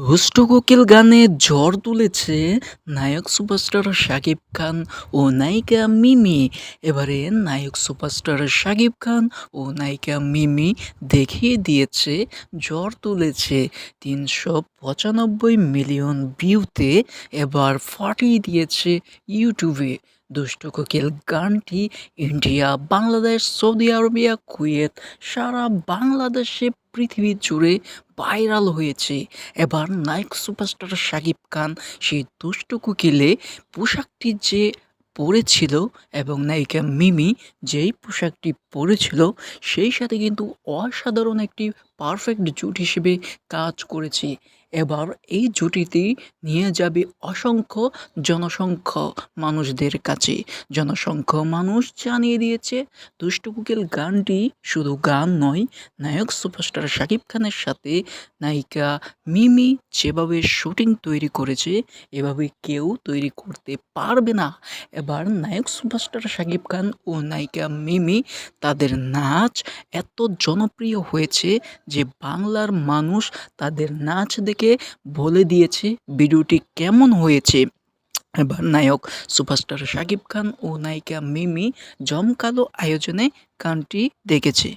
দুষ্ট কোকিল গানে ঝড় তুলেছে নায়ক সুপারস্টার শাকিব খান ও নায়িকা মিমি। এবারে নায়ক সুপারস্টার শাকিব খান ও নায়িকা মিমি দেখিয়ে দিয়েছে ঝড় তুলেছে ৩৯৫ মিলিয়ন ভিউতে। এবার ফাটিয়ে দিয়েছে ইউটিউবে। দুষ্ট কোকিল গানটি India, Bangladesh, Saudi Arabia, Kuwait, সারা বাংলাদেশে, পৃথিবী জুড়ে ভাইরাল হয়েছে। এবার নায়ক সুপারস্টার শাকিব খান সেই দুষ্ট কোকিলে পোশাকটি যে পরেছিল এবং নায়িকা মিমি যেই পোশাকটি পরেছিল সেই সাথে কিন্তু অসাধারণ একটি পারফেক্ট জুটি হিসেবে কাজ করেছে। এবার এই জুটিটি নিয়ে যাবে অসংখ্য জনসংখ্য মানুষদের কাছে। জনসংখ্য মানুষ জানিয়ে দিয়েছে দুষ্ট কোকিল গানটি শুধু গান নয়, নায়ক সুপারস্টার শাকিব খানের সাথে নায়িকা মিমি যেভাবে শুটিং তৈরি করেছে এভাবে কেউ তৈরি করতে পারবে না। এবার নায়ক সুপারস্টার শাকিব খান ও নায়িকা মিমি তাদের নাচ এত জনপ্রিয় হয়েছে যে বাংলার মানুষ তাদের নাচ দেখে বলে দিয়েছে ভিডিওটি কেমন হয়েছে। এবার নায়ক সুপারস্টার শাকিব খান ও নায়িকা মিমি জমকালো আয়োজনে গানটি দেখেছে।